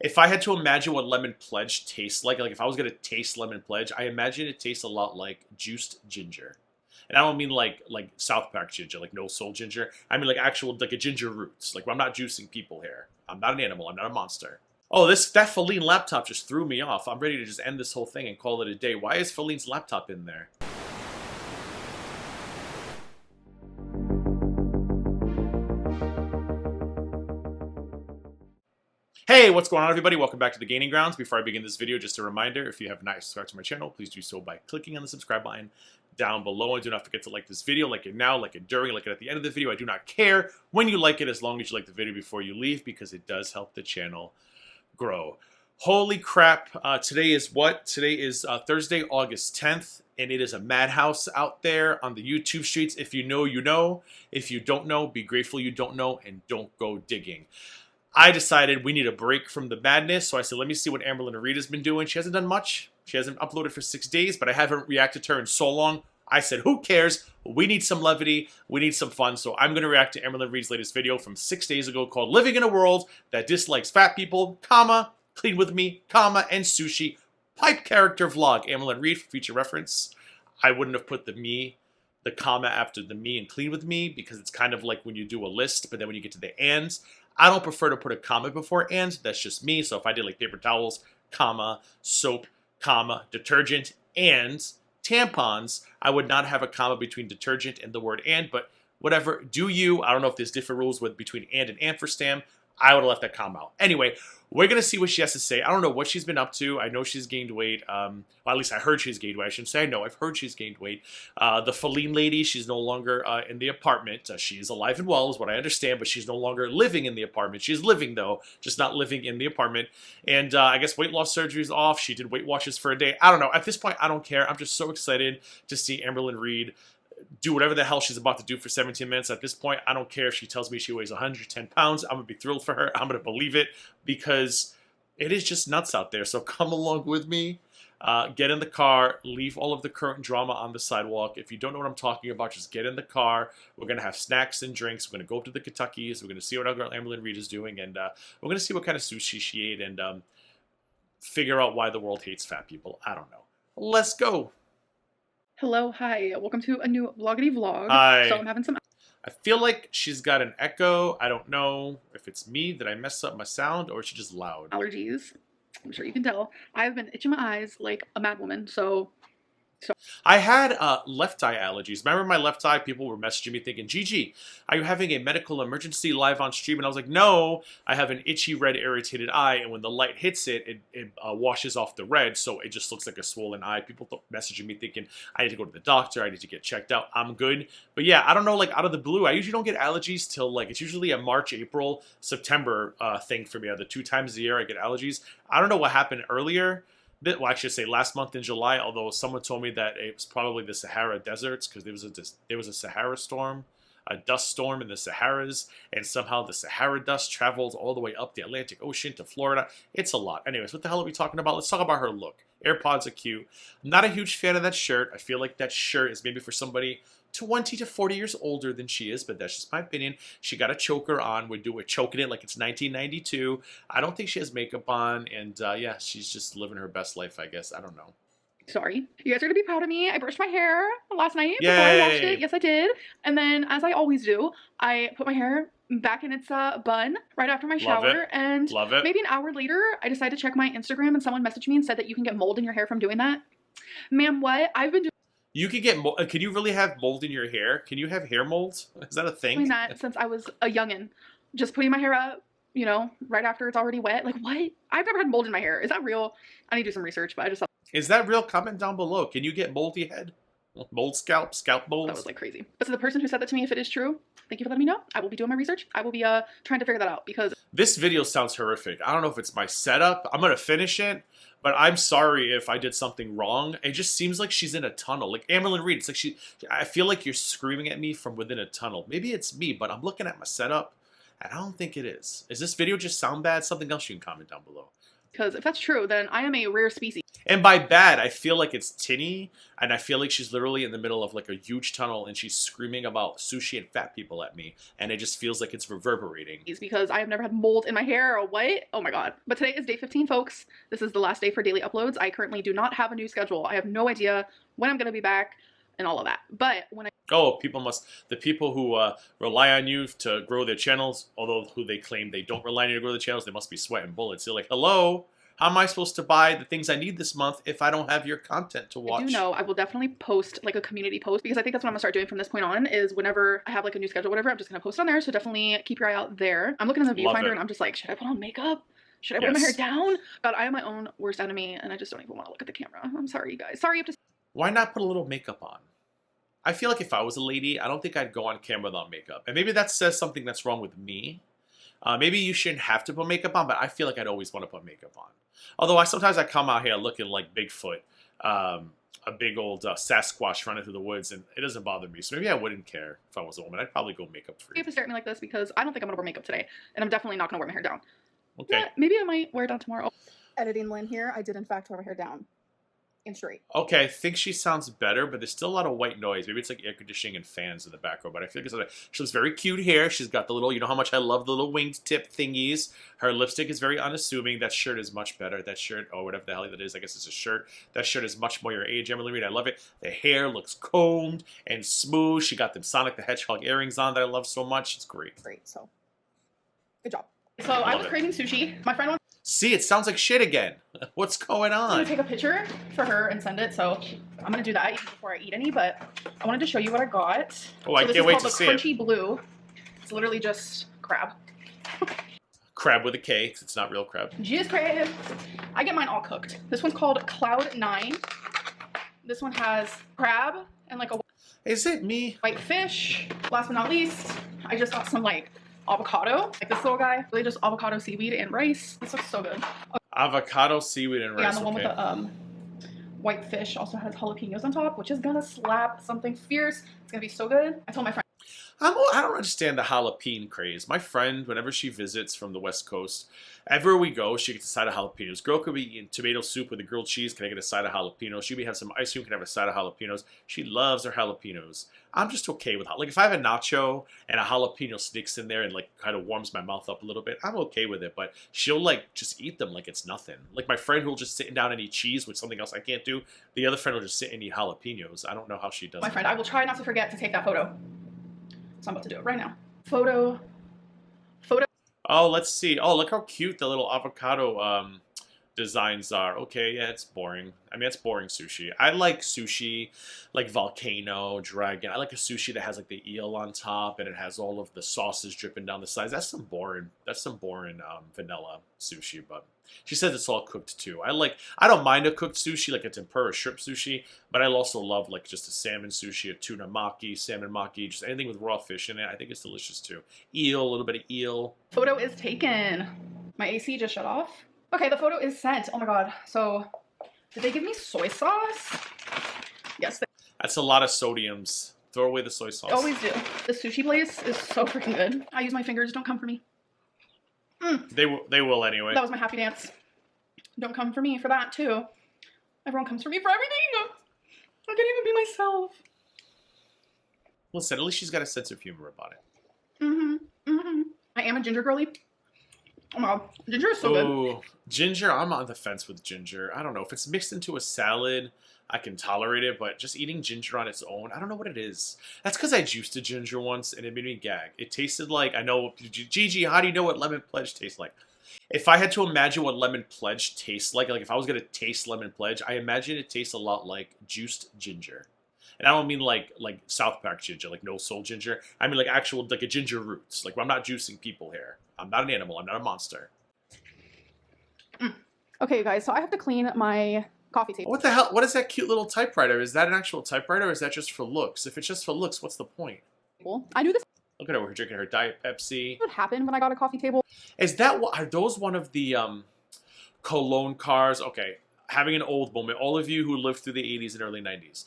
If I had to imagine what lemon pledge tastes like if I was gonna taste lemon pledge, I imagine it tastes a lot like juiced ginger. And I don't mean like South Park ginger, like no soul ginger. I mean like actual like a ginger roots. Like I'm not juicing people here. I'm not an animal. I'm not a monster. Oh, that Feline laptop just threw me off. I'm ready to just end this whole thing and call it a day. Why is Feline's laptop in there? Hey, what's going on, everybody? Welcome back to the Gaining Grounds. Before I begin this video, just a reminder, if you have not subscribed to my channel, please do so by clicking on the subscribe button down below. And do not forget to like this video, like it now, like it during, like it at the end of the video. I do not care when you like it, as long as you like the video before you leave, because it does help the channel grow. Holy crap. Today is what? Today is Thursday, August 10th, and it is a madhouse out there on the YouTube streets. If you know, you know. If you don't know, be grateful you don't know, and don't go digging. I decided we need a break from the madness, so I said, let me see what AmberLynn Reid has been doing. She hasn't done much. She hasn't uploaded for 6 days, but I haven't reacted to her in so long. I said, who cares? We need some levity. We need some fun. So I'm going to react to AmberLynn Reid's latest video from 6 days ago called Living in a World That Dislikes Fat People, comma, Clean With Me, comma, and Sushi. Pipe character vlog. AmberLynn Reid for future reference. I wouldn't have put the comma after the me and clean with me, because it's kind of like when you do a list, but then when you get to the ands, I don't prefer to put a comma before and. That's just me. So if I did like paper towels, comma, soap, comma, detergent, and tampons, I would not have a comma between detergent and the word and, but whatever, do you. I don't know if there's different rules with between and ampersand. I would have left that comma out. Anyway, we're going to see what she has to say. I don't know what she's been up to. I know she's gained weight. Well, at least I heard she's gained weight. I shouldn't say I know. I've heard she's gained weight. The Feline lady, she's no longer in the apartment. She is alive and well, is what I understand, but she's no longer living in the apartment. She's living, though, just not living in the apartment. And I guess weight loss surgery is off. She did Weight Watchers for a day. I don't know. At this point, I don't care. I'm just so excited to see AmberLynn Reid do whatever the hell she's about to do for 17 minutes. At this point, I don't care if she tells me she weighs 110 pounds. I'm going to be thrilled for her. I'm going to believe it, because it is just nuts out there. So come along with me. Get in the car. Leave all of the current drama on the sidewalk. If you don't know what I'm talking about, just get in the car. We're going to have snacks and drinks. We're going to go up to the Kentuckies. We're going to see what our girl AmberLynn Reid is doing. And we're going to see what kind of sushi she ate and figure out why the world hates fat people. I don't know. Let's go. Hello, hi, welcome to a new vloggity vlog. Hi. So I'm having some... I feel like she's got an echo. I don't know if it's me. Did I mess up my sound, or is she just loud? allergies. I'm sure you can tell. I've been itching my eyes like a mad woman, so... I had left eye allergies. Remember my left eye? People were messaging me thinking, Gigi, are you having a medical emergency live on stream? And I was like, no, I have an itchy, red, irritated eye. And when the light hits it, it washes off the red. So it just looks like a swollen eye. People messaging me thinking, I need to go to the doctor. I need to get checked out. I'm good. But yeah, I don't know, like out of the blue, I usually don't get allergies till like, it's usually a March, April, September thing for me. The 2 times a year I get allergies. I don't know what happened earlier. Well, I should say last month in July, although someone told me that it was probably the Sahara deserts, because there was a Sahara storm, a dust storm in the Saharas, and somehow the Sahara dust travels all the way up the Atlantic Ocean to Florida. It's a lot. Anyways, what the hell are we talking about? Let's talk about her look. AirPods are cute. I'm not a huge fan of that shirt. I feel like that shirt is maybe for somebody 20 to 40 years older than she is, but that's just my opinion. She got a choker on. We're choking it like it's 1992. I don't think she has makeup on, and yeah, she's just living her best life, I guess. I don't know. Sorry. You guys are going to be proud of me. I brushed my hair last night Yay. before I washed it. Yes, I did. And then, as I always do, I put my hair back in its bun right after my shower. And Love it. Maybe an hour later, I decided to check my Instagram, and someone messaged me and said that you can get mold in your hair from doing that. Ma'am, what? I've been doing... You could get mold. Can you really have mold in your hair? Can you have hair mold? Is that a thing? Doing that since I was a youngin'. Just putting my hair up, you know, right after it's already wet. Like, what? I've never had mold in my hair. Is that real? I need to do some research, but I just thought... Is that real? Comment down below. Can you get moldy head? Mold scalp? Scalp molds? That was like crazy. But so the person who said that to me, if it is true, thank you for letting me know. I will be doing my research. I will be trying to figure that out, because... This video sounds horrific. I don't know if it's my setup. I'm going to finish it. But I'm sorry if I did something wrong. It just seems like she's in a tunnel. Like AmberLynn Reid, it's like I feel like you're screaming at me from within a tunnel. Maybe it's me, but I'm looking at my setup, and I don't think it is. Is this video just sound bad? Something else you can comment down below. Because if that's true, then I am a rare species. And by bad, I feel like it's tinny, and I feel like she's literally in the middle of like a huge tunnel, and she's screaming about sushi and fat people at me, and it just feels like it's reverberating. Because I have never had mold in my hair or what. Oh my god. But today is day 15, folks. This is the last day for daily uploads. I currently do not have a new schedule. I have no idea when I'm going to be back and all of that. But when I... Oh, the people who rely on you to grow their channels, although who they claim they don't rely on you to grow the channels, they must be sweating bullets. They're like, hello? How am I supposed to buy the things I need this month if I don't have your content to watch? I do know I will definitely post like a community post, because I think that's what I'm gonna start doing from this point on, is whenever I have like a new schedule, whatever, I'm just gonna post on there. So definitely keep your eye out there. I'm looking in the viewfinder and I'm just like, should I put on makeup? Should I wear my hair down? God, I am my own worst enemy, and I just don't even want to look at the camera. I'm sorry, you guys. Sorry you have to... Why not put a little makeup on? I feel like if I was a lady, I don't think I'd go on camera without makeup. And maybe that says something that's wrong with me. Maybe you shouldn't have to put makeup on, but I feel like I'd always want to put makeup on. Although sometimes I come out here looking like Bigfoot, a big old Sasquatch running through the woods, and it doesn't bother me. So maybe I wouldn't care if I was a woman. I'd probably go makeup free. You have to stare at me like this because I don't think I'm gonna wear makeup today, and I'm definitely not gonna wear my hair down. Okay. Yeah, maybe I might wear it down tomorrow. Editing Lynn here. I did in fact wear my hair down and straight. Okay, I think she sounds better, but there's still a lot of white noise. Maybe it's like air conditioning and fans in the background, but I feel like she looks very cute here. She's got the little, you know how much I love the little winged tip thingies. Her lipstick is very unassuming. That shirt is much better. That shirt, or whatever the hell that is, I guess it's a shirt. That shirt is much more your age, AmberLynn Reid. I love it. The hair looks combed and smooth. She got them Sonic the Hedgehog earrings on that I love so much. It's great. Great, so good job. So I was craving sushi. My friend wants... See, it sounds like shit again. What's going I'm on? gonna take a picture for her and send it, so I'm gonna do that even before I eat any, but I wanted to show you what I got. Oh, I can't wait to see it. This is called the Crunchy Blue. It's literally just crab. Crab with a K, 'cause it's not real crab. Just crab. I get mine all cooked. This one's called Cloud 9. This one has crab and like a Is it me? white fish. Last but not least, I just got some like avocado, like this little guy. Really just avocado, seaweed, and rice. This looks so good. Avocado, seaweed, and rice. Yeah, and the one with the white fish also has jalapenos on top, which is gonna slap something fierce. It's gonna be so good. I told my friend. I don't understand the jalapeno craze. My friend, whenever she visits from the West Coast, everywhere we go, she gets a side of jalapenos. Girl could be eating tomato soup with a grilled cheese. Can I get a side of jalapenos? She may have some ice cream. Can I have a side of jalapenos? She loves her jalapenos. I'm just okay with like if I have a nacho and a jalapeno sticks in there and like kind of warms my mouth up a little bit, I'm okay with it. But she'll like just eat them like it's nothing. Like my friend who'll just sit down and eat cheese, which is something else I can't do. The other friend will just sit and eat jalapenos. I don't know how she does. My friend, I will try not to forget to take that photo. So I'm about to do it right now. Photo. Oh, let's see. Oh, look how cute the little avocado designs are. Okay, yeah, it's boring. I mean, it's boring sushi. I like sushi, like volcano, dragon. I like a sushi that has like the eel on top and it has all of the sauces dripping down the sides. That's some boring vanilla sushi, but she says it's all cooked too. I don't mind a cooked sushi, like a tempura shrimp sushi, but I also love like just a salmon sushi, a tuna maki, salmon maki, just anything with raw fish in it. I think it's delicious too. Eel, a little bit of eel. Photo is taken. My AC just shut off. Okay, the photo is sent. Oh my god. So, did they give me soy sauce? Yes. That's a lot of sodiums. Throw away the soy sauce. Always do. The sushi place is so freaking good. I use my fingers. Don't come for me. They will anyway. That was my happy dance. Don't come for me for that too. Everyone comes for me for everything. I can't even be myself. Listen, at least she's got a sense of humor about it. I am a ginger girly. Oh my god, ginger is so good. Ginger, I'm on the fence with ginger. I don't know. If it's mixed into a salad, I can tolerate it, but just eating ginger on its own, I don't know what it is. That's because I juiced a ginger once, and it made me gag. It tasted like, I know, Gigi, how do you know what lemon pledge tastes like? If I had to imagine what lemon pledge tastes like if I was going to taste lemon pledge, I imagine it tastes a lot like juiced ginger. And I don't mean like South Park ginger, like no soul ginger. I mean like actual, like a ginger roots. Like I'm not juicing people here. I'm not an animal. I'm not a monster. Okay, you guys, so I have to clean my coffee table. What the hell? What is that cute little typewriter? Is that an actual typewriter or is that just for looks? If it's just for looks, what's the point? I knew this Look at her. We're drinking her Diet Pepsi. would happen when I got a coffee table. Is that what? Are those one of the cologne cars? Okay, having an old moment. All of you who lived through the 80s and early 90s.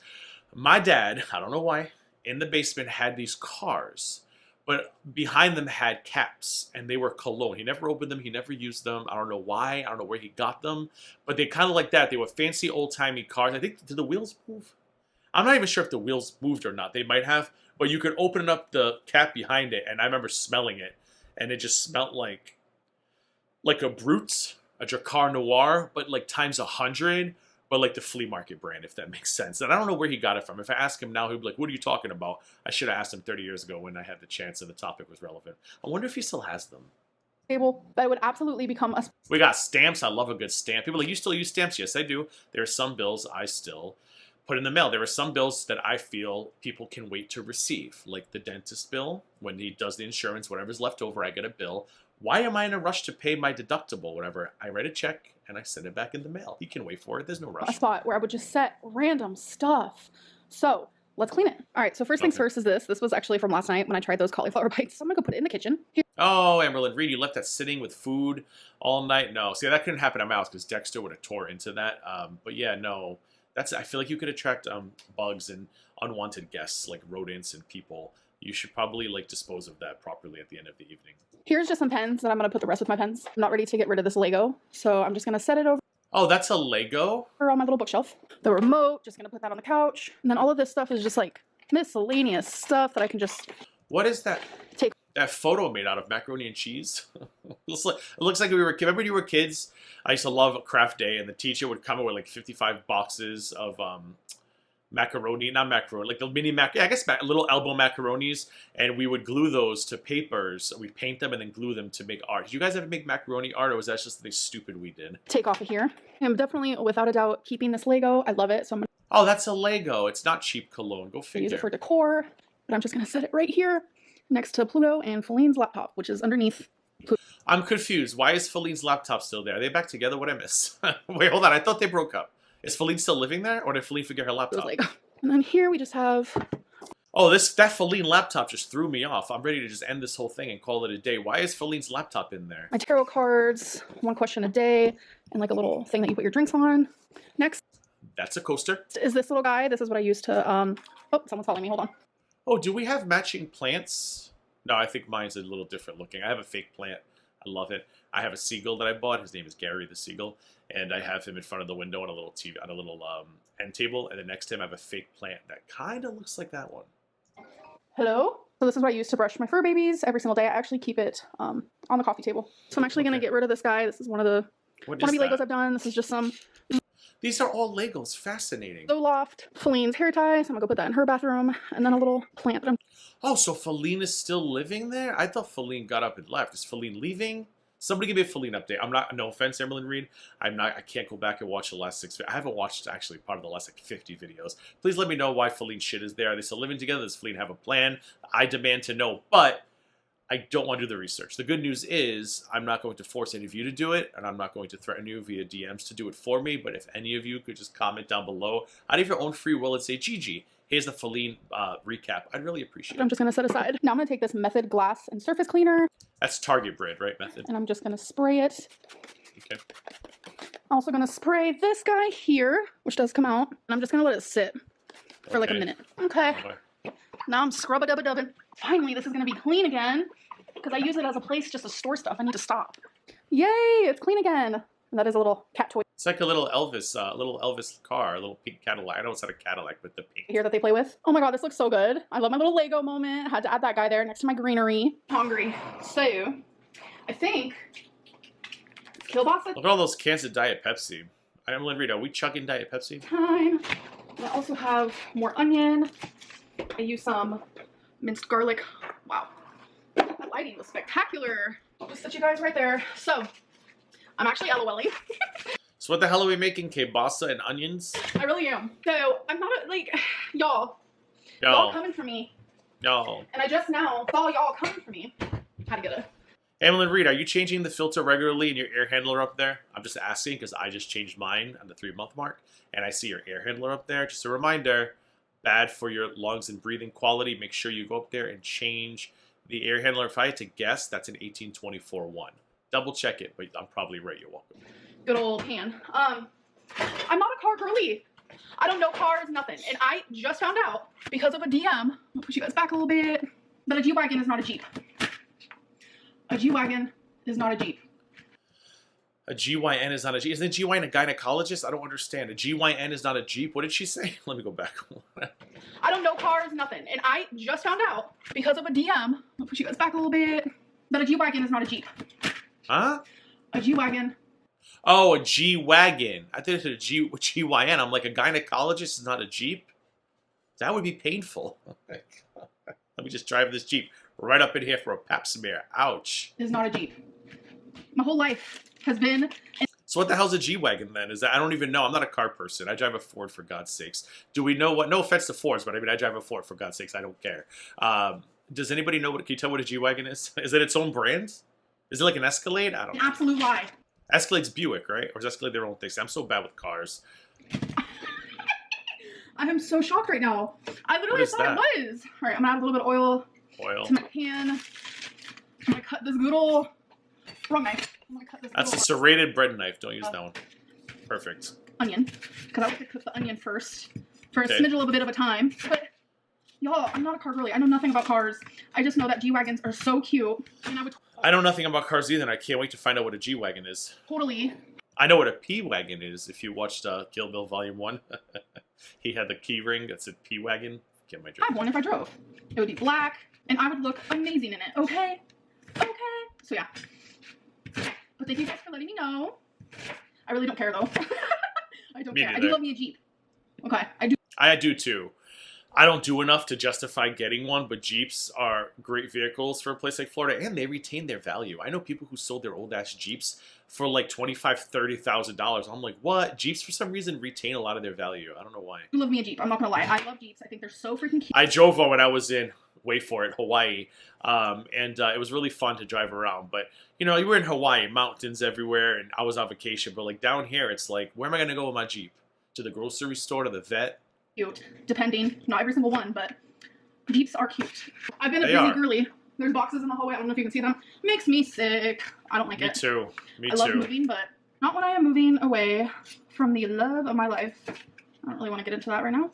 My dad, I don't know why, in the basement had these cars but behind them had caps, and they were cologne. He never opened them. He never used them. I don't know why. I don't know where he got them, but they kind of like that. They were fancy old-timey cars. I think, did the wheels move? I'm not even sure if the wheels moved or not. They might have, but you could open up the cap behind it, and I remember smelling it, and it just smelled like a Brute, a Dracar Noir, but like times 100, but like the flea market brand, if that makes sense. And I don't know where he got it from. If I ask him now, he'd be like, what are you talking about? I should have asked him 30 years ago when I had the chance and the topic was relevant. I wonder if he still has them. Table that would absolutely become a. We got stamps. I love a good stamp. People are like, you still use stamps? Yes, I do. There are some bills I still put in the mail. There are some bills that I feel people can wait to receive, like the dentist bill. When he does the insurance, whatever's left over, I get a bill. Why am I in a rush to pay my deductible? Whatever. I write a check and I send it back in the mail. He can wait for it. There's no rush. A spot where I would just set random stuff. So let's clean it. All right. So first things first is this. This was actually from last night when I tried those cauliflower bites. So I'm gonna go put it in the kitchen. Here. Oh, AmberLynn, Reid, you left that sitting with food all night? No. See, that couldn't happen at my house because Dexter would have tore into that. But yeah, no. I feel like you could attract bugs and unwanted guests like rodents and people. You should probably like dispose of that properly at the end of the evening. Here's just some pens, and I'm gonna put the rest with my pens. I'm not ready to get rid of this Lego, so I'm just gonna set it over. Oh, that's a Lego? On my little bookshelf. The remote, just gonna put that on the couch. And then all of this stuff is just like miscellaneous stuff that I can just. What is that? Take. That photo made out of macaroni and cheese? It looks like we were. Remember when you were kids? I used to love craft day, and the teacher would come with like 55 boxes of macaroni, not macaroni, like the mini I guess little elbow macaronis, and we would glue those to papers. We'd paint them and then glue them to make art. Did you guys ever make macaroni art, or was that just something stupid we did? Take off of here. I'm definitely, without a doubt, keeping this Lego. I love it, so I'm gonna. Oh, that's a Lego. It's not cheap cologne. Go figure. Use it for decor, but I'm just gonna set it right here next to Pluto and Feline's laptop, which is underneath. I'm confused. Why is Feline's laptop still there? Are they back together? What I miss? Wait, hold on. I thought they broke up. Is Feline still living there, or did Feline forget her laptop? Lego. And then here we just have. Oh, that Feline laptop just threw me off. I'm ready to just end this whole thing and call it a day. Why is Feline's laptop in there? My tarot cards, one question a day, and like a little thing that you put your drinks on. Next. That's a coaster. Is this little guy. This is what I use to. Oh, someone's calling me. Hold on. Oh, do we have matching plants? No, I think mine's a little different looking. I have a fake plant. I love it. I have a seagull that I bought. His name is Gary the Seagull, and I have him in front of the window on a little TV, on a little end table, and then next to him I have a fake plant that kind of looks like that one. Hello? So this is what I use to brush my fur babies every single day. I actually keep it on the coffee table. So I'm actually going to get rid of this guy. This is one of the Legos I've done. This is just some. These are all Legos. Fascinating. So loft, Feline's hair tie. So I'm going to go put that in her bathroom. And then a little plant that I'm. Oh, so Feline is still living there? I thought Feline got up and left. Is Feline leaving? Somebody give me a Feline update. I'm not, no offense, AmberLynn Reid. I can't go back and watch the last 6. I haven't watched actually part of the last like 50 videos. Please let me know why Feline shit is there. Are they still living together? Does Feline have a plan? I demand to know, but I don't want to do the research. The good news is I'm not going to force any of you to do it, and I'm not going to threaten you via DMs to do it for me, but if any of you could just comment down below out of your own free will and say, Gigi, here's the Feline recap, I'd really appreciate it. I'm just going to set aside. Now I'm going to take this Method glass and surface cleaner. That's Target brand, right, Method? And I'm just going to spray it. Okay. Also going to spray this guy here, which does come out. And I'm just going to let it sit for like a minute. Okay. Now I'm scrub-a-dub-a-dubbing. Finally, this is going to be clean again. Because I use it as a place just to store stuff. I need to stop. Yay, it's clean again. And that is a little cat toy. It's like a little Elvis car, a little pink Cadillac. I know it's not a Cadillac, but the pink. Here that they play with. Oh my god, this looks so good. I love my little Lego moment. Had to add that guy there next to my greenery. Hungry. So, I think kielbasa. Look at all those cans of Diet Pepsi. AmberLynn Reid, are we chugging Diet Pepsi? Time. I also have more onion. I use some minced garlic. Wow. That lighting was spectacular. Just set you guys right there. So, I'm actually LOL-ing. So what the hell are we making? Kielbasa and onions? I really am. So, I'm not, y'all coming for me. No. And I just now saw y'all coming for me. How to get it. AmberLynn Reid, are you changing the filter regularly in your air handler up there? I'm just asking because I just changed mine on the 3-month mark, and I see your air handler up there. Just a reminder, bad for your lungs and breathing quality. Make sure you go up there and change the air handler. If I had to guess, that's an 1824-1. Double check it, but I'm probably right. You're welcome. Good old hand. I'm not a car girly. I don't know cars, nothing. And I just found out because of a DM. I'll push you guys back a little bit. But a G-Wagon is not a Jeep. A G-Wagon is not a Jeep. A GYN is not a Jeep. Isn't a GYN a gynecologist? I don't understand. A GYN is not a Jeep? What did she say? Let me go back. I don't know cars, nothing. And I just found out because of a DM. I'll push you guys back a little bit. That a G-Wagon is not a Jeep. Huh? A G-Wagon. Oh, a G-Wagon. I think it's a GYN. I'm like, a gynecologist is not a Jeep? That would be painful. Let me just drive this Jeep right up in here for a pap smear. Ouch. Is not a Jeep. My whole life has been... So what the hell's a G-Wagon then? Is that, I don't even know. I'm not a car person. I drive a Ford, for God's sakes. Do we know what? No offense to Fords, but I mean, I drive a Ford, for God's sakes. I don't care. Does anybody know what? Can you tell what a G-Wagon is? Is it its own brand? Is it like an Escalade? I don't know. An absolute lie. Escalade's Buick, right? Or is Escalade their own thing? I'm so bad with cars. I am so shocked right now. I literally thought it was. All right, I'm gonna add a little bit of oil to my pan. I'm gonna cut this good old... Wrong knife. I'm gonna cut this. That's a serrated bread knife. Don't use that one. Perfect. Onion, because I like to cook the onion first for a smidge a little bit of a time. But y'all, I'm not a car girly. I know nothing about cars. I just know that G-Wagons are so cute, and I know nothing about cars either, and I can't wait to find out what a G-Wagon is. Totally. I know what a P-Wagon is. If you watched Kill Bill Volume 1, he had the key ring that said P-Wagon. Get my drink. I have one if I drove. It would be black, and I would look amazing in it. Okay? Okay. So yeah. But thank you guys for letting me know. I really don't care though. I don't care. I do love me a Jeep. Okay, I do. I do too. I don't do enough to justify getting one, but Jeeps are great vehicles for a place like Florida, and they retain their value. I know people who sold their old-ass Jeeps for like $25,000, $30,000. I'm like, what? Jeeps, for some reason, retain a lot of their value. I don't know why. I love me a Jeep. I'm not going to lie. I love Jeeps. I think they're so freaking cute. I drove one when I was in, wait for it, Hawaii, and it was really fun to drive around. But, you know, you were in Hawaii, mountains everywhere, and I was on vacation. But, like, down here, it's like, where am I going to go with my Jeep? To the grocery store, to the vet? Cute, depending. Not every single one, but Jeeps are cute. I've been a busy girly. There's boxes in the hallway. I don't know if you can see them. Makes me sick. I don't like it. Me too. Me too. I love moving, but not when I am moving away from the love of my life. I don't really want to get into that right now.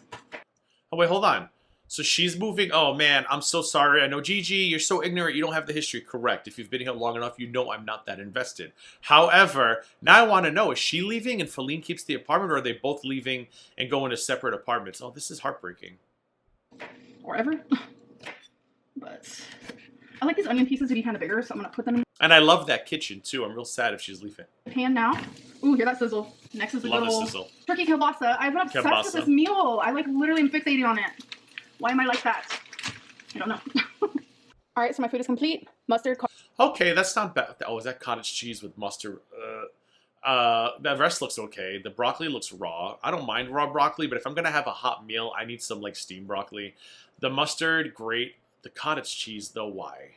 Oh, wait, hold on. So she's moving. Oh, man, I'm so sorry. I know, Gigi, you're so ignorant. You don't have the history. Correct. If you've been here long enough, you know I'm not that invested. However, now I want to know, is she leaving and Feline keeps the apartment, or are they both leaving and going to separate apartments? Oh, this is heartbreaking. Or ever. But I like these onion pieces to be kind of bigger, so I'm going to put them in. And I love that kitchen, too. I'm real sad if she's leaving. Pan now. Ooh, hear that sizzle. Next is the good old turkey kielbasa. I've been obsessed with this meal. I like literally am fixated on it. Why am I like that? I don't know. All right, so my food is complete. Mustard. Okay, that's not bad. Oh, is that cottage cheese with mustard? The rest looks okay. The broccoli looks raw. I don't mind raw broccoli, but if I'm gonna have a hot meal, I need some like steamed broccoli. The mustard, great. The cottage cheese, though, why?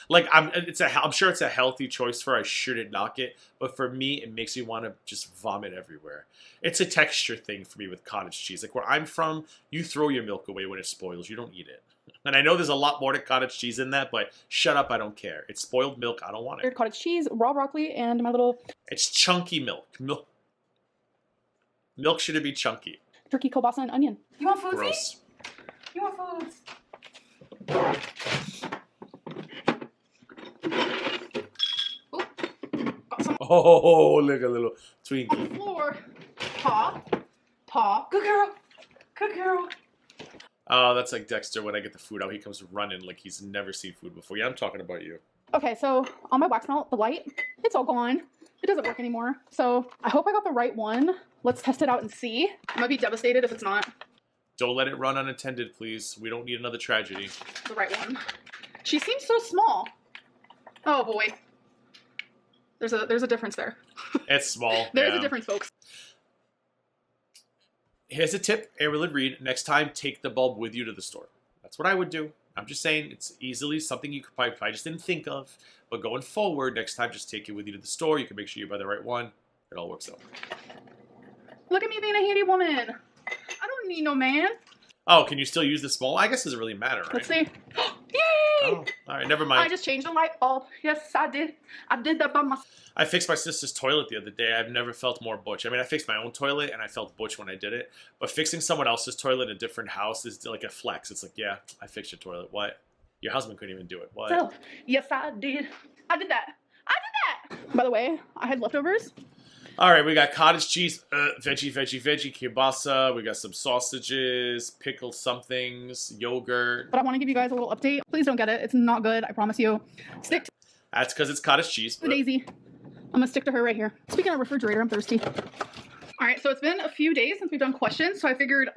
Like I'm sure it's a healthy choice for her. I shouldn't knock it, but for me, it makes me want to just vomit everywhere. It's a texture thing for me with cottage cheese. Like where I'm from, you throw your milk away when it spoils. You don't eat it. And I know there's a lot more to cottage cheese in that, but shut up, I don't care. It's spoiled milk. I don't want it. Cottage cheese, raw broccoli, and my little... It's chunky milk. Milk shouldn't be chunky. Turkey, kielbasa, and onion. You want food? Gross. You want foods? Oh, look a little Twinkie. On the floor. Paw. Paw. Good girl. Good girl. Oh, that's like Dexter when I get the food out. He comes running like he's never seen food before. Yeah, I'm talking about you. Okay, so on my wax melt, the light, it's all gone. It doesn't work anymore. So I hope I got the right one. Let's test it out and see. I might be devastated if it's not. Don't let it run unattended, please. We don't need another tragedy. The right one. She seems so small. Oh boy. There's a difference there. It's small. There's a difference, folks. Here's a tip, AmberLynn Reid. Next time, take the bulb with you to the store. That's what I would do. I'm just saying, it's easily something you could probably just didn't think of. But going forward, next time, just take it with you to the store. You can make sure you buy the right one. It all works out. Look at me being a handy woman. I don't need no man. Oh, can you still use the small? I guess it doesn't really matter, right? Let's see. Yay! Oh, all right, never mind. I just changed the light bulb. Yes, I did. I did that by myself. I fixed my sister's toilet the other day. I've never felt more butch. I mean, I fixed my own toilet, and I felt butch when I did it. But fixing someone else's toilet in a different house is like a flex. It's like, yeah, I fixed your toilet. What? Your husband couldn't even do it. What? So, yes, I did. I did that. By the way, I had leftovers. All right, we got cottage cheese, veggie, kielbasa. We got some sausages, pickled somethings, yogurt. But I want to give you guys a little update. Please don't get it. It's not good. I promise you. Stick to That's because it's cottage cheese. the Daisy. I'm going to stick to her right here. Speaking of refrigerator, I'm thirsty. All right, so it's been a few days since we've done questions, so I figured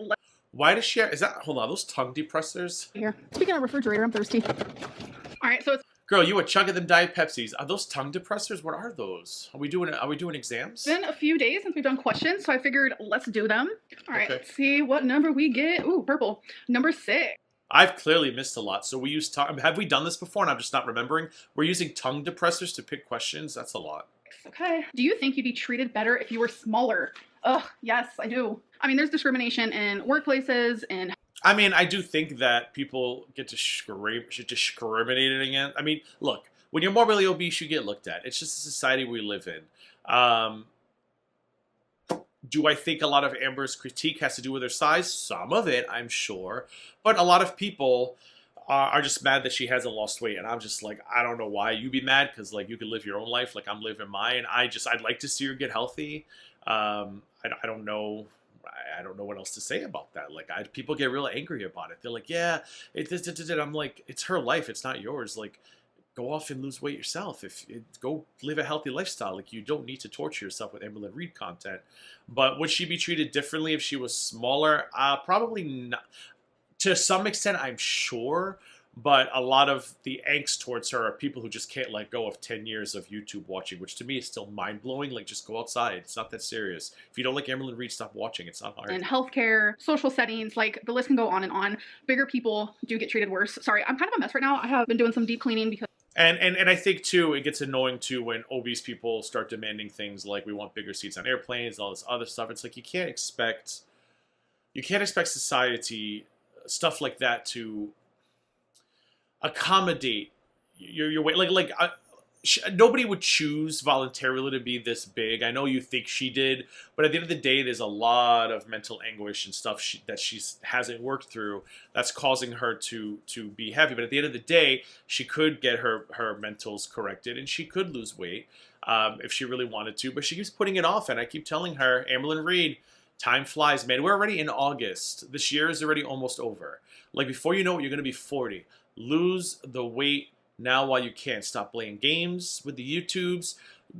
Why does she have, is that, hold on, those tongue depressors? Here. Speaking of refrigerator, I'm thirsty. All right, so it's Girl, you were chugging them Diet Pepsis. Are those tongue depressors? What are those? Are we doing exams? been a few days since we've done questions, so I figured let's do them. All right, Okay. let's see what number we get. Ooh, purple. Number 6. I've clearly missed a lot. So we use tongue. Have we done this before and I'm just not remembering? We're using tongue depressors to pick questions. That's a lot. Okay. Do you think you'd be treated better if you were smaller? Ugh, yes, I do. I mean, there's discrimination in workplaces and I mean, I do think that people get discriminated against. I mean, look, when you're morbidly obese, you get looked at. It's just the society we live in. Do I think a lot of Amber's critique has to do with her size? Some of it, I'm sure. But a lot of people are just mad that she hasn't lost weight. And I'm just like, I don't know why you be mad. Because, like, you can live your own life like I'm living mine. I'd like to see her get healthy. I don't know. I don't know what else to say about that. Like, people get real angry about it. They're like, yeah, I'm like, it's her life. It's not yours. Like, go off and lose weight yourself. Go live a healthy lifestyle. Like, you don't need to torture yourself with AmberLynn Reid content. But would she be treated differently if she was smaller? Probably not. To some extent, I'm sure. But a lot of the angst towards her are people who just can't let go of 10 years of YouTube watching, which to me is still mind-blowing. Like, just go outside. It's not that serious. If you don't like AmberLynn Reid, stop watching. It's not hard. in healthcare, social settings, like the list can go on and on. Bigger people do get treated worse. Sorry, I'm kind of a mess right now. I have been doing some deep cleaning because And I think, too, it gets annoying, too, when obese people start demanding things like we want bigger seats on airplanes and all this other stuff. It's like you can't expect society, stuff like that, to accommodate your weight. Nobody would choose voluntarily to be this big. I know you think she did, but at the end of the day, there's a lot of mental anguish and stuff that she hasn't worked through that's causing her to be heavy. But at the end of the day, she could get her mentals corrected and she could lose weight if she really wanted to. But she keeps putting it off, and I keep telling her, AmberLynn Reid, time flies, man. We're already in August. This year is already almost over. Like, before you know it, you're going to be 40. Lose the weight now while you can. Stop playing games with the YouTubes.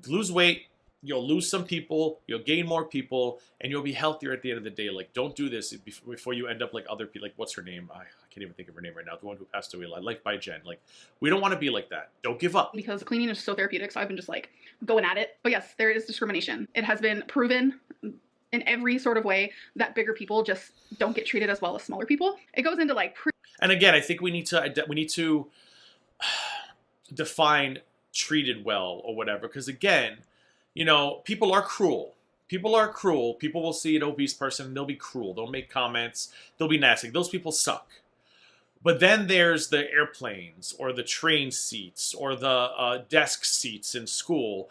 Lose weight. You'll lose some people. You'll gain more people. And you'll be healthier at the end of the day. Like, don't do this before you end up like other people. Like, what's her name? I can't even think of her name right now. The one who passed away. Life by Jen. Like, we don't want to be like that. Don't give up. because cleaning is so therapeutic, so I've been just like going at it. But yes, there is discrimination. It has been proven in every sort of way that bigger people just don't get treated as well as smaller people. It goes into like And again, I think we need to define treated well or whatever. Because again, you know, people are cruel. People are cruel. People will see an obese person and they'll be cruel. They'll make comments. They'll be nasty. Those people suck. But then there's the airplanes or the train seats or the desk seats in school,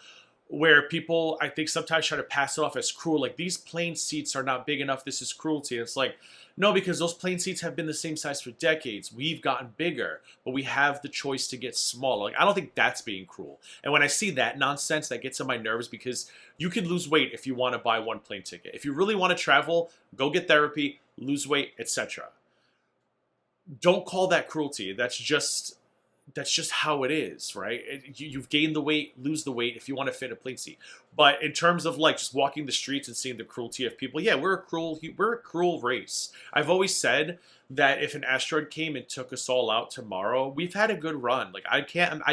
where people, I think, sometimes try to pass it off as cruel. Like, these plane seats are not big enough. This is cruelty. And it's like, no, because those plane seats have been the same size for decades. We've gotten bigger, but we have the choice to get smaller. Like, I don't think that's being cruel. And when I see that nonsense, that gets on my nerves, because you can lose weight if you want to buy one plane ticket. If you really want to travel, go get therapy, lose weight, etc. Don't call that cruelty. That's just how it is, right? You've gained the weight, lose the weight if you want to fit a plane seat. But in terms of like just walking the streets and seeing the cruelty of people, yeah, we're a cruel race. I've always said that if an asteroid came and took us all out tomorrow, we've had a good run. Like, I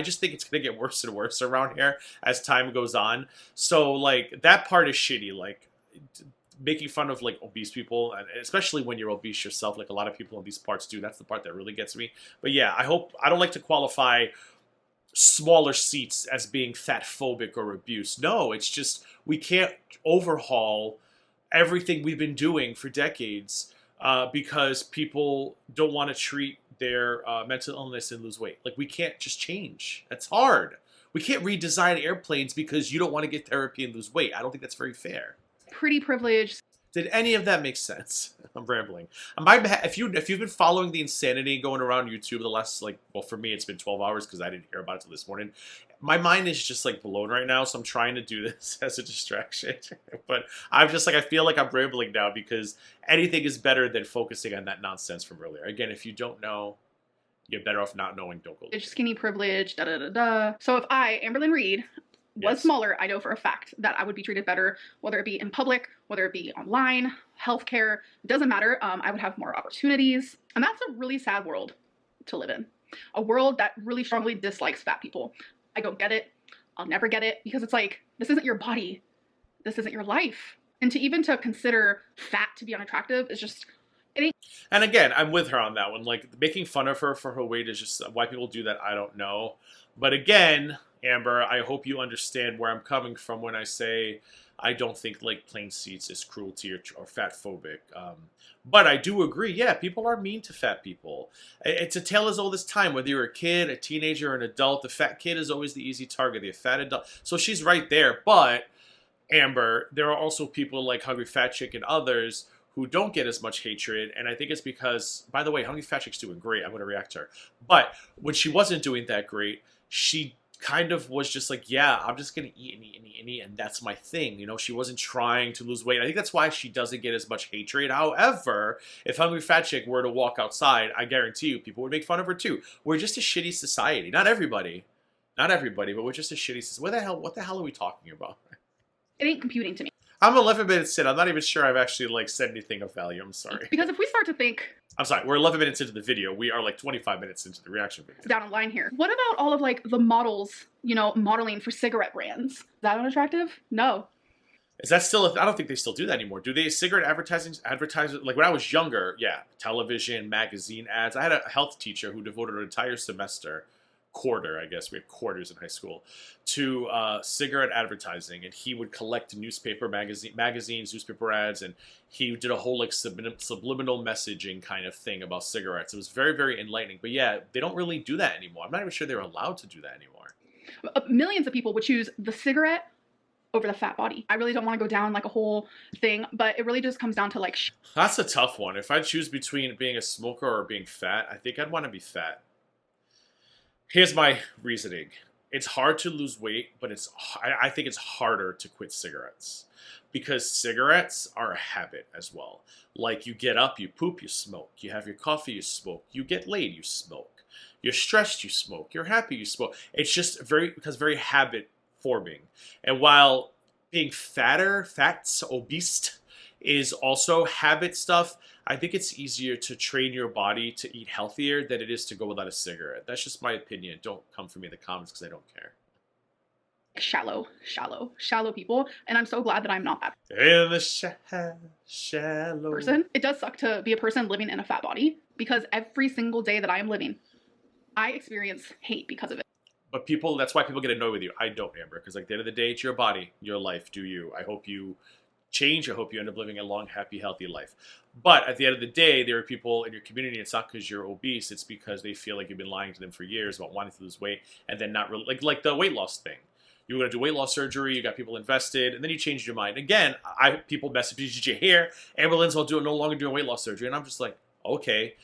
just think it's gonna get worse and worse around here as time goes on. So like, that part is shitty. Like, making fun of like obese people, and especially when you're obese yourself, like a lot of people in these parts do. That's the part that really gets me. But yeah, I don't like to qualify smaller seats as being fat phobic or abuse. No, it's just we can't overhaul everything we've been doing for decades because people don't want to treat their mental illness and lose weight. Like, we can't just change. That's hard. We can't redesign airplanes because you don't want to get therapy and lose weight. I don't think that's very fair. pretty privileged. Did any of that make sense? I'm rambling. If you've been following the insanity going around YouTube the last, like, well, for me it's been 12 hours because I didn't hear about it till this morning. My mind is just like blown right now, so I'm trying to do this as a distraction. But I'm just like, I feel like I'm rambling now because anything is better than focusing on that nonsense from earlier. Again, if you don't know, you're better off not knowing. Don't go. Skinny privilege, da da da da. So if I, AmberLynn Reid, was smaller, I know for a fact that I would be treated better, whether it be in public, whether it be online, healthcare, doesn't matter. I would have more opportunities. And that's a really sad world to live in. A world that really strongly dislikes fat people. I don't get it. I'll never get it because it's like, this isn't your body. This isn't your life. And to consider fat to be unattractive is just, it ain't. And again, I'm with her on that one. Like, making fun of her for her weight is just, why people do that, I don't know. But again, Amber, I hope you understand where I'm coming from when I say I don't think like plain seats is cruelty or fat phobic. But I do agree, yeah, people are mean to fat people. It's a tale as old as time. Whether you're a kid, a teenager, or an adult, the fat kid is always the easy target, the fat adult. So she's right there. But, Amber, there are also people like Hungry Fat Chick and others who don't get as much hatred, and I think it's because, by the way, Hungry Fat Chick's doing great. I'm going to react to her. But when she wasn't doing that great, she kind of was just like, yeah, I'm just going to eat and eat and eat and eat, and that's my thing. You know, she wasn't trying to lose weight. I think that's why she doesn't get as much hatred. However, if Hungry Fat Chick were to walk outside, I guarantee you people would make fun of her too. We're just a shitty society. Not everybody. Not everybody, but we're just a shitty society. What the hell are we talking about? It ain't computing to me. I'm 11 minutes in. I'm not even sure I've actually like said anything of value. I'm sorry. Because if we start to think... I'm sorry. We're 11 minutes into the video. We are like 25 minutes into the reaction video. Down a line here. What about all of like the models, you know, modeling for cigarette brands? Is that unattractive? No. Is that still... I don't think they still do that anymore. Do they? Cigarette advertising... Like when I was younger, yeah. Television, magazine ads. I had a health teacher who devoted an entire semester... quarter, I guess we had quarters in high school, to cigarette advertising, and he would collect magazines, newspaper ads, and he did a whole like subliminal messaging kind of thing about cigarettes. It was very, very enlightening. But yeah, they don't really do that anymore. I'm not even sure they're allowed to do that anymore. Millions of people would choose the cigarette over the fat body. I really don't want to go down like a whole thing, but it really just comes down to like... That's a tough one. If I choose between being a smoker or being fat, I think I'd want to be fat. Here's my reasoning. It's hard to lose weight, but I think it's harder to quit cigarettes. Because cigarettes are a habit as well. Like, you get up, you poop, you smoke. You have your coffee, you smoke. You get laid, you smoke. You're stressed, you smoke. You're happy, you smoke. It's just very habit forming. And while being fats, obese, is also habit stuff, I think it's easier to train your body to eat healthier than it is to go without a cigarette. That's just my opinion. Don't come for me in the comments because I don't care. Shallow people. And I'm so glad that I'm not that in the shallow person. It does suck to be a person living in a fat body because every single day that I am living, I experience hate because of it. But people, that's why people get annoyed with you. I don't, Amber, because like at the end of the day, it's your body, your life, do you. I hope you change. I hope you end up living a long, happy, healthy life. But at the end of the day, there are people in your community, it's not because you're obese, it's because they feel like you've been lying to them for years about wanting to lose weight and then not really, like the weight loss thing. You were going to do weight loss surgery, you got people invested, and then you changed your mind. Again, people messaged you here, AmberLynn's no longer doing weight loss surgery, and I'm just like, okay.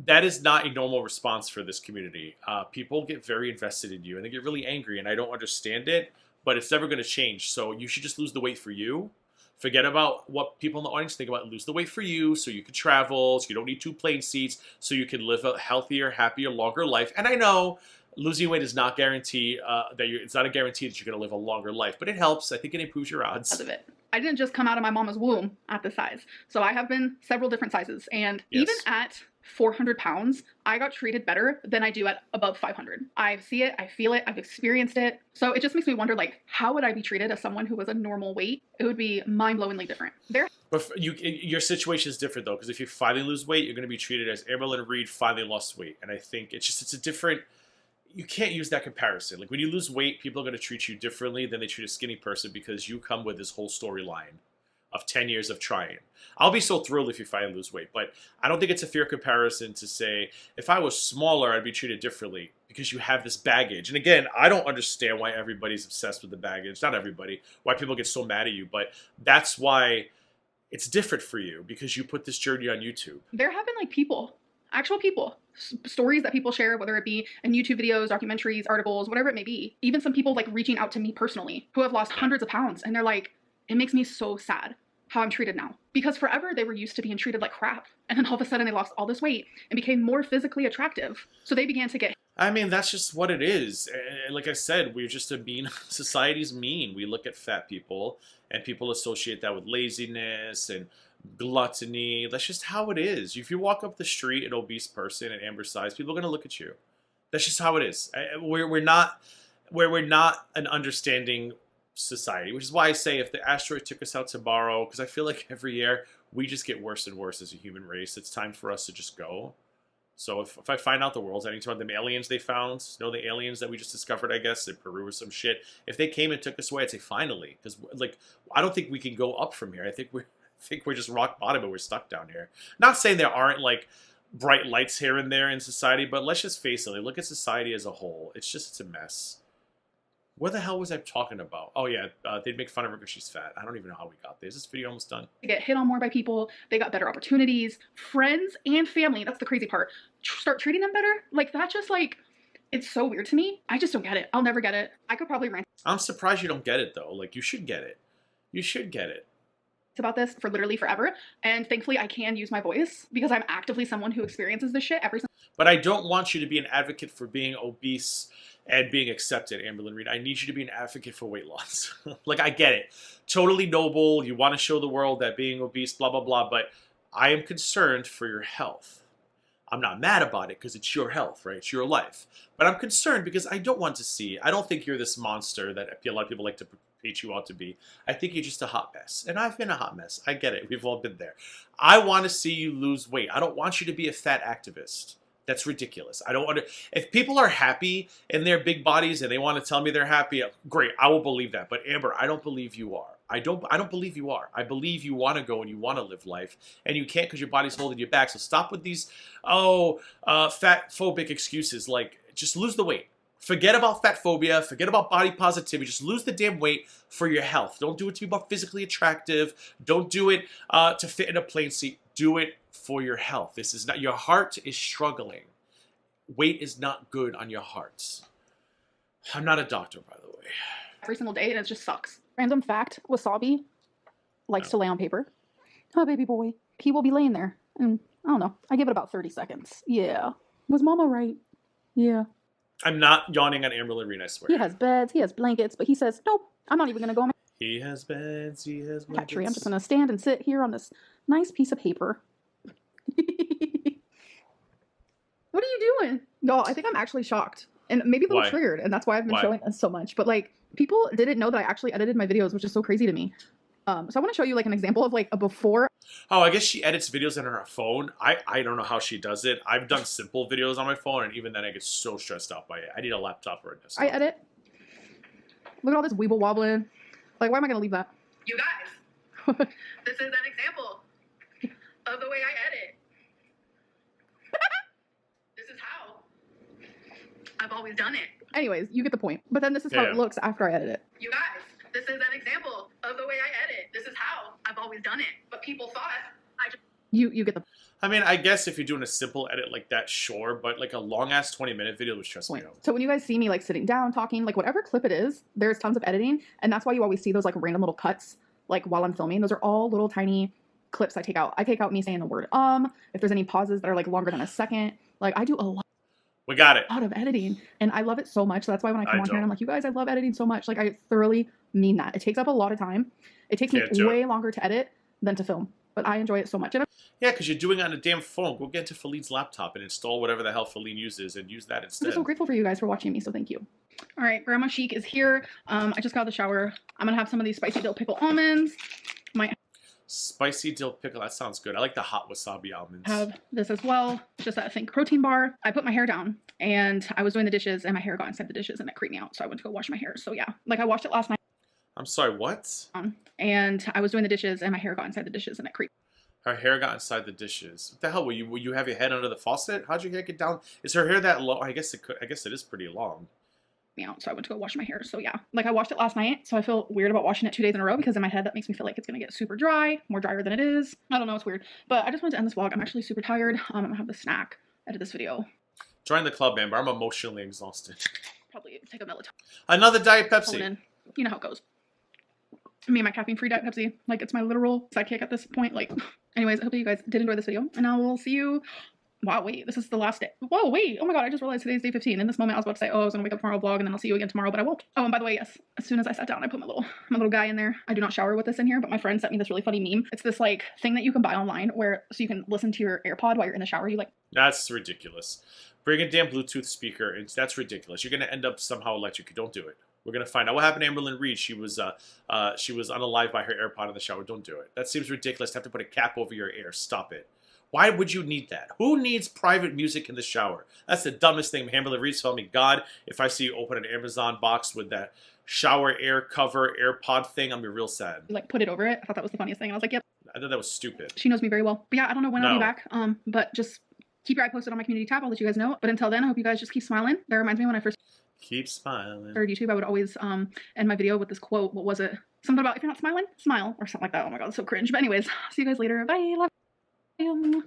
That is not a normal response for this community. People get very invested in you, and they get really angry, and I don't understand it, but it's never going to change. So you should just lose the weight for you. Forget about what people in the audience think about. Lose the weight for you so you can travel, so you don't need 2 plane seats, so you can live a healthier, happier, longer life. And I know losing weight is not guarantee it's not a guarantee that you're going to live a longer life, but it helps. I think it improves your odds. Because of it. I didn't just come out of my mama's womb at this size. So I have been several different sizes. And even at 400 pounds, I got treated better than I do at above 500. I see it, I feel it, I've experienced it. So it just makes me wonder, like, how would I be treated as someone who was a normal weight? It would be mind-blowingly different. But your situation is different, though, because if you finally lose weight, you're going to be treated as AmberLynn Reid finally lost weight. And I think it's a different... You can't use that comparison. Like, when you lose weight, people are going to treat you differently than they treat a skinny person because you come with this whole storyline of 10 years of trying. I'll be so thrilled if you finally lose weight, but I don't think it's a fair comparison to say, if I was smaller, I'd be treated differently because you have this baggage. And again, I don't understand why everybody's obsessed with the baggage. Not everybody. Why people get so mad at you, but that's why it's different for you because you put this journey on YouTube. There have been like people, actual people, stories that people share, whether it be in YouTube videos, documentaries, articles, whatever it may be. Even some people like reaching out to me personally who have lost hundreds of pounds, and they're like, it makes me so sad how I'm treated now. Because forever they were used to being treated like crap. And then all of a sudden they lost all this weight and became more physically attractive. So they began to get... I mean, that's just what it is. And like I said, we're just a mean, society's mean. We look at fat people and people associate that with laziness and gluttony. That's just how it is. If you walk up the street, an obese person, an Amber size, people are going to look at you. That's just how it is. We're not an understanding society, which is why I say if the asteroid took us out tomorrow, because I feel like every year we just get worse and worse as a human race. It's time for us to just go. So if I find out the world's ending tomorrow, the aliens they found, the aliens that we just discovered, I guess, in Peru or some shit, if they came and took us away, I'd say finally. Because, like, I don't think we can go up from here. I think we're just rock bottom and we're stuck down here. Not saying there aren't, like, bright lights here and there in society, but let's just face it. Like, look at society as a whole. It's a mess. What the hell was I talking about? Oh, yeah, they'd make fun of her because she's fat. I don't even know how we got there. Is this video almost done? They get hit on more by people. They got better opportunities. Friends and family, that's the crazy part. Start treating them better. Like, that just, like, it's so weird to me. I just don't get it. I'll never get it. I could probably rant. I'm surprised you don't get it, though. Like, you should get it. You should get it. About this for literally forever. And thankfully, I can use my voice because I'm actively someone who experiences this shit every single... But I don't want you to be an advocate for being obese and being accepted, AmberLynn Reid. I need you to be an advocate for weight loss. Like, I get it. Totally noble. You want to show the world that being obese, blah, blah, blah. But I am concerned for your health. I'm not mad about it because it's your health, right? It's your life. But I'm concerned because I don't want to see... I don't think you're this monster that a lot of people like to paint you out to be. I think you're just a hot mess. And I've been a hot mess. I get it. We've all been there. I want to see you lose weight. I don't want you to be a fat activist. That's ridiculous. I don't want to... If people are happy in their big bodies and they want to tell me they're happy, great, I will believe that. But Amber, I don't believe you are. I don't believe you are. I believe you want to go and you want to live life. And you can't because your body's holding you back. So stop with these, fat phobic excuses. Like, just lose the weight. Forget about fat phobia. Forget about body positivity. Just lose the damn weight for your health. Don't do it to be more physically attractive. Don't do it to fit in a plane seat. Do it for your health. This is not... Your heart is struggling. Weight is not good on your hearts. I'm not a doctor, by the way. Every single day, and it just sucks. Random fact, wasabi likes to lay on paper. Oh, baby boy. He will be laying there. And I don't know. I give it about 30 seconds. Yeah. Was mama right? Yeah. I'm not yawning on AmberLynn Reid, I swear. He has beds, he has blankets, but he says, nope, I'm not even going to go on my... He has beds, he has blankets. Tree. I'm just going to stand and sit here on this nice piece of paper. What are you doing? Y'all, I think I'm actually shocked. And maybe a little triggered, and that's why I've been showing this so much. But, like, people didn't know that I actually edited my videos, which is so crazy to me. So I want to show you, like, an example of, like, a before. Oh, I guess she edits videos on her phone. I don't know how she does it. I've done simple videos on my phone, and even then I get so stressed out by it. I need a laptop or a desktop. I edit. Look at all this weeble wobbling. Like, why am I going to leave that? You guys, this is an example of the way I edit. This is how I've always done it. Anyways, you get the point. But then this is how it looks after I edit it. You guys, this is an example of the way I edit. This is how I've always done it. But people thought I just... You get the... I mean, I guess if you're doing a simple edit like that, sure. But like a long-ass 20-minute video would stress me out. So when you guys see me like sitting down, talking, like whatever clip it is, there's tons of editing. And that's why you always see those like random little cuts like while I'm filming. Those are all little tiny clips I take out. I take out me saying the word if there's any pauses that are like longer than a second. Like I do a lot. We got it. Out of editing, and I love it so much. So that's why when I come on here and I'm like, you guys, I love editing so much. Like I thoroughly mean that. It takes up a lot of time. It takes me way longer to edit than to film, but I enjoy it so much. Yeah, because you're doing it on a damn phone. Go get to Falene's laptop and install whatever the hell Falene uses and use that instead. I'm so grateful for you guys for watching me, so thank you. All right, Grandma Chic is here. I just got out of the shower. I'm gonna have some of these spicy dill pickle almonds. Spicy dill pickle, that sounds good. I like the hot wasabi almonds. Have this as well. It's just that think protein bar. I put my hair down and I was doing the dishes and my hair got inside the dishes and it creeped me out. So I went to go wash my hair. So yeah, like I washed it last night. I'm sorry, what? And I was doing the dishes and my hair got inside the dishes and it creeped. Her hair got inside the dishes. What the hell? Will you have your head under the faucet? How'd your hair get down? Is her hair that long? I guess it is pretty long. me out, so I went to go wash my hair. So yeah, like I washed it last night, so I feel weird about washing it 2 days in a row because in my head that makes me feel like it's gonna get super dry, more drier than it is. I don't know, it's weird. But I just wanted to end this vlog. I'm actually super tired. I'm gonna have the snack, edit this video. Join the club, Amber. I'm emotionally exhausted. Probably take a melatonin. Another Diet Pepsi. You know how it goes. Me and my caffeine-free Diet Pepsi. Like, it's my literal sidekick at this point. Like, anyways, I hope you guys did enjoy this video, and I will see you. Wow, wait, this is the last day. Whoa, wait, oh my god, I just realized today's day 15. In this moment, I was about to say, oh, I was gonna wake up tomorrow vlog, and then I'll see you again tomorrow, but I won't. Oh, and by the way, yes, as soon as I sat down, I put my little guy in there. I do not shower with this in here, but my friend sent me this really funny meme. It's this, like, thing that you can buy online where, so you can listen to your AirPod while you're in the shower. You, like... That's ridiculous. Bring a damn Bluetooth speaker. That's ridiculous. You're gonna end up somehow electrocuted. Don't do it. We're gonna find out what happened to AmberLynn Reid. She was unalived by her AirPod in the shower. Don't do it. That seems ridiculous to have to put a cap over your ear. Stop it. Why would you need that? Who needs private music in the shower? That's the dumbest thing. AmberLynn Reid's telling me, God, if I see you open an Amazon box with that shower air cover AirPod thing, I'm gonna be real sad. Like, put it over it. I thought that was the funniest thing. I was like, yep. I thought that was stupid. She knows me very well. But yeah, I don't know when I'll be back. But just keep your eye posted on my community tab. I'll let you guys know. But until then, I hope you guys just keep smiling. That reminds me when I first keep smiling. started YouTube, I would always end my video with this quote. What was it? Something about if you're not smiling, smile, or something like that. Oh my god, it's so cringe. But anyways, see you guys later. Bye. Love you.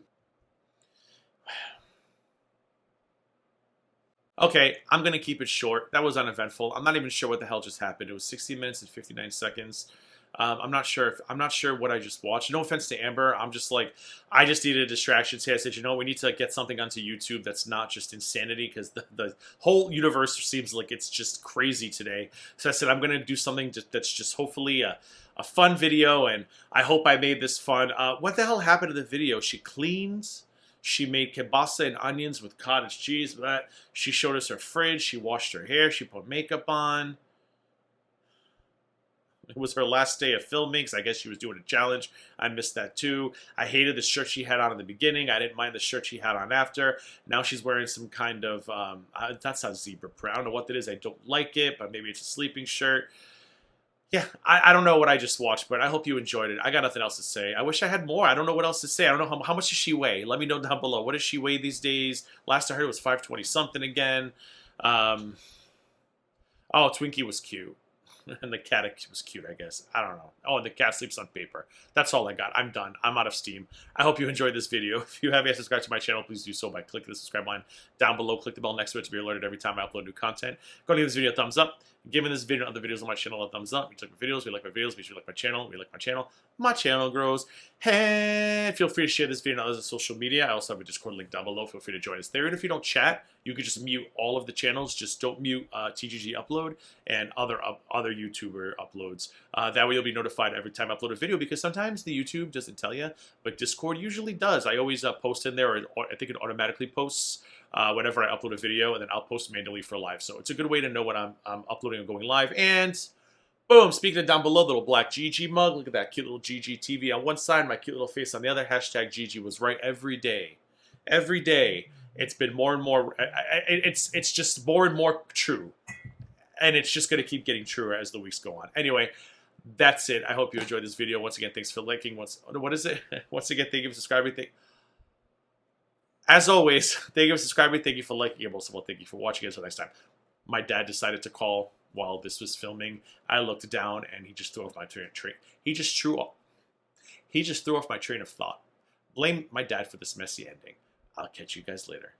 Okay, I'm going to keep it short. That was uneventful. I'm not even sure what the hell just happened. It was 16 minutes and 59 seconds. I'm not sure what I just watched. No offense to Amber. I'm just like, I just needed a distraction. So I said, you know, we need to get something onto YouTube that's not just insanity, because the whole universe seems like it's just crazy today. So I said, I'm going to do something that's just hopefully a fun video, and I hope I made this fun. What the hell happened to the video? She cleans. She made kielbasa and onions with cottage cheese. But she showed us her fridge. She washed her hair. She put makeup on. It was her last day of filming, so I guess she was doing a challenge. I missed that too. I hated the shirt she had on in the beginning. I didn't mind the shirt she had on after. Now she's wearing some kind of, that's not zebra print. I don't know what that is. I don't like it, but maybe it's a sleeping shirt. Yeah, I don't know what I just watched, but I hope you enjoyed it. I got nothing else to say. I wish I had more. I don't know what else to say. I don't know how much does she weigh? Let me know down below. What does she weigh these days? Last I heard it was 520 something again. Oh, Twinkie was cute. And the cat was cute, I guess. I don't know. Oh, and the cat sleeps on paper. That's all I got. I'm done. I'm out of steam. I hope you enjoyed this video. If you haven't yet subscribed to my channel, please do so by clicking the subscribe line down below. Click the bell next to it to be alerted every time I upload new content. Go and give this video a thumbs up. Giving this video and other videos on my channel a thumbs up. If you like my videos, we like my videos. Make sure you like my channel. We like my channel grows. And feel free to share this video on other social media. I also have a Discord link down below. Feel free to join us there. And if you don't chat, you can just mute all of the channels. Just don't mute TGG Upload and other YouTuber uploads. That way you'll be notified every time I upload a video, because sometimes the YouTube doesn't tell you, but Discord usually does. I always post in there, or I think it automatically posts whenever I upload a video, and then I'll post manually for live. So it's a good way to know when I'm uploading and going live. And boom, speaking of down below, little black GG mug. Look at that cute little GG TV on one side, my cute little face on the other. Hashtag GG was right every day. Every day. It's been more and more, it's just more and more true. And it's just going to keep getting truer as the weeks go on. Anyway, that's it. I hope you enjoyed this video. Once again, thanks for liking. What is it? Once again, thank you for subscribing. As always, thank you for subscribing. Thank you for liking. And most of all, thank you for watching. Until next time. My dad decided to call while this was filming. I looked down and he just threw off my train. He just threw off my train of thought. Blame my dad for this messy ending. I'll catch you guys later.